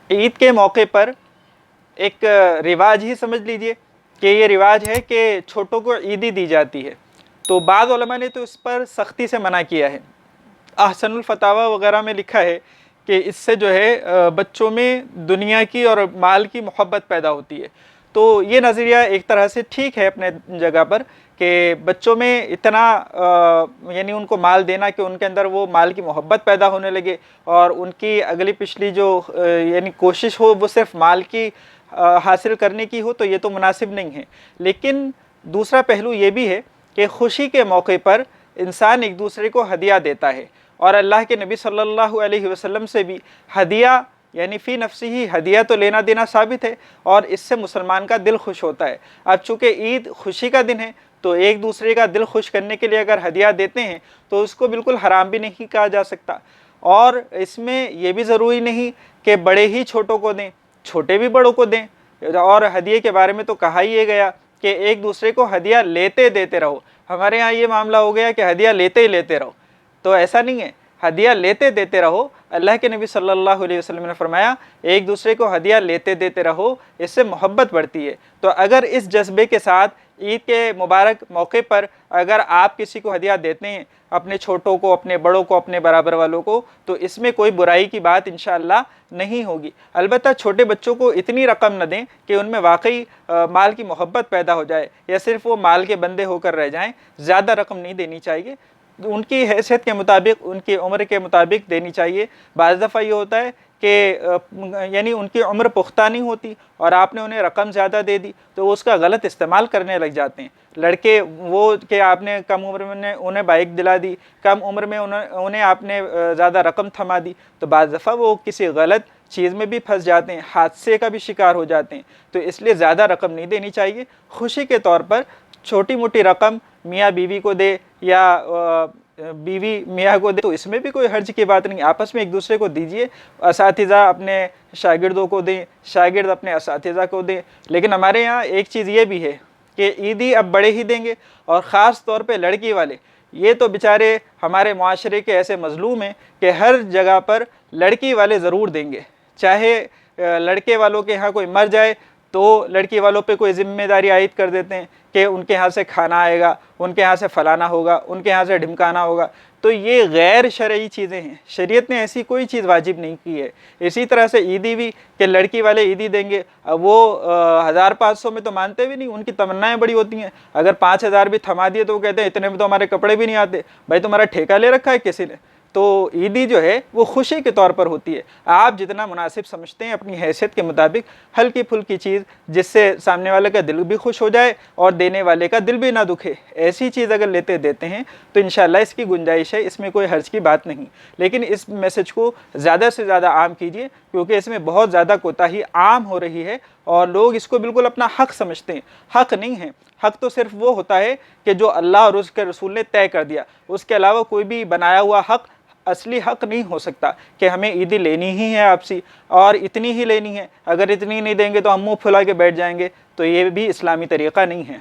عید کے موقع پر ایک رواج ہی سمجھ لیجئے کہ یہ رواج ہے کہ چھوٹوں کو عیدی دی جاتی ہے، تو بعض علماء نے تو اس پر سختی سے منع کیا ہے۔ احسن الفتاوی وغیرہ میں لکھا ہے کہ اس سے جو ہے بچوں میں دنیا کی اور مال کی محبت پیدا ہوتی ہے۔ تو یہ نظریہ ایک طرح سے ٹھیک ہے اپنے جگہ پر کہ بچوں میں اتنا یعنی ان کو مال دینا کہ ان کے اندر وہ مال کی محبت پیدا ہونے لگے اور ان کی اگلی پچھلی جو یعنی کوشش ہو وہ صرف مال کی حاصل کرنے کی ہو، تو یہ تو مناسب نہیں ہے۔ لیکن دوسرا پہلو یہ بھی ہے کہ خوشی کے موقع پر انسان ایک دوسرے کو ہدیہ دیتا ہے، اور اللہ کے نبی صلی اللہ علیہ وسلم سے بھی ہدیہ یعنی فی نفسی ہی ہدیہ تو لینا دینا ثابت ہے، اور اس سے مسلمان کا دل خوش ہوتا ہے۔ اب چونکہ عید خوشی کا دن ہے تو ایک دوسرے کا دل خوش کرنے کے لیے اگر ہدیہ دیتے ہیں تو اس کو بالکل حرام بھی نہیں کہا جا سکتا، اور اس میں یہ بھی ضروری نہیں کہ بڑے ہی چھوٹوں کو دیں، چھوٹے بھی بڑوں کو دیں۔ اور ہدیے کے بارے میں تو کہا ہی یہ گیا کہ ایک دوسرے کو ہدیہ لیتے دیتے رہو۔ ہمارے ہاں یہ معاملہ ہو گیا کہ ہدیہ لیتے ہی لیتے رہو، تو ایسا نہیں ہے، ہدیہ لیتے دیتے رہو۔ اللہ کے نبی صلی اللہ علیہ وسلم نے فرمایا ایک دوسرے کو ہدیہ لیتے دیتے رہو، اس سے محبت بڑھتی ہے۔ تو اگر اس جذبے کے ساتھ عید کے مبارک موقع پر اگر آپ کسی کو ہدیہ دیتے ہیں، اپنے چھوٹوں کو، اپنے بڑوں کو، اپنے برابر والوں کو، تو اس میں کوئی برائی کی بات انشاءاللہ نہیں ہوگی۔ البتہ چھوٹے بچوں کو اتنی رقم نہ دیں کہ ان میں واقعی مال کی محبت پیدا ہو جائے یا صرف وہ مال کے بندے ہو کر رہ جائیں۔ زیادہ رقم نہیں دینی چاہیے، ان کی حیثیت کے مطابق، ان کی عمر کے مطابق دینی چاہیے۔ بعض دفعہ یہ ہوتا ہے کہ یعنی ان کی عمر پختہ نہیں ہوتی اور آپ نے انہیں رقم زیادہ دے دی تو وہ اس کا غلط استعمال کرنے لگ جاتے ہیں۔ لڑکے وہ کہ آپ نے کم عمر میں انہیں بائک دلا دی، کم عمر میں انہیں آپ نے زیادہ رقم تھما دی، تو بعض دفعہ وہ کسی غلط چیز میں بھی پھنس جاتے ہیں، حادثے کا بھی شکار ہو جاتے ہیں۔ تو اس لیے زیادہ رقم نہیں دینی چاہیے۔ خوشی کے طور پر چھوٹی موٹی رقم میاں بیوی کو دے یا بیوی میاں کو دے تو اس میں بھی کوئی حرج کی بات نہیں، آپس میں ایک دوسرے کو دیجئے۔ اساتذہ اپنے شاگردوں کو دیں، شاگرد اپنے اساتذہ کو دیں۔ لیکن ہمارے یہاں ایک چیز یہ بھی ہے کہ عیدی اب بڑے ہی دیں گے، اور خاص طور پہ لڑکی والے، یہ تو بیچارے ہمارے معاشرے کے ایسے مظلوم ہیں کہ ہر جگہ پر لڑکی والے ضرور دیں گے، چاہے لڑکے والوں کے ہاں کوئی مر جائے تو لڑکی والوں پہ کوئی ذمہ داری عائد کر دیتے ہیں کہ ان کے ہاں سے کھانا آئے گا، ان کے ہاں سے فلانا ہوگا، ان کے ہاں سے ڈھمکانا ہوگا۔ تو یہ غیر شرعی چیزیں ہیں، شریعت نے ایسی کوئی چیز واجب نہیں کی ہے۔ اسی طرح سے عیدی بھی کہ لڑکی والے عیدی دیں گے، وہ 1500 میں تو مانتے بھی نہیں، ان کی تمنائیں بڑی ہوتی ہیں۔ اگر 5000 بھی تھما دیے تو وہ کہتے ہیں اتنے میں تو ہمارے کپڑے بھی نہیں آتے۔ بھائی تمہارا ٹھیکہ لے رکھا ہے کسی نے؟ تو عیدی جو ہے وہ خوشی کے طور پر ہوتی ہے۔ آپ جتنا مناسب سمجھتے ہیں اپنی حیثیت کے مطابق ہلکی پھلکی چیز جس سے سامنے والے کا دل بھی خوش ہو جائے اور دینے والے کا دل بھی نہ دکھے، ایسی چیز اگر لیتے دیتے ہیں تو انشاءاللہ اس کی گنجائش ہے، اس میں کوئی حرج کی بات نہیں۔ لیکن اس میسج کو زیادہ سے زیادہ عام کیجئے، کیونکہ اس میں بہت زیادہ کوتاہی عام ہو رہی ہے اور لوگ اس کو بالکل اپنا حق سمجھتے ہیں۔ حق نہیں ہے، حق تو صرف وہ ہوتا ہے کہ جو اللہ اور اس کے رسول نے طے کر دیا، اس کے علاوہ کوئی بھی بنایا ہوا حق اصلی حق نہیں ہو سکتا کہ ہمیں عیدی لینی ہی ہے آپ سے اور اتنی ہی لینی ہے، اگر اتنی نہیں دیں گے تو ہم منہ پھلا کے بیٹھ جائیں گے، تو یہ بھی اسلامی طریقہ نہیں ہے۔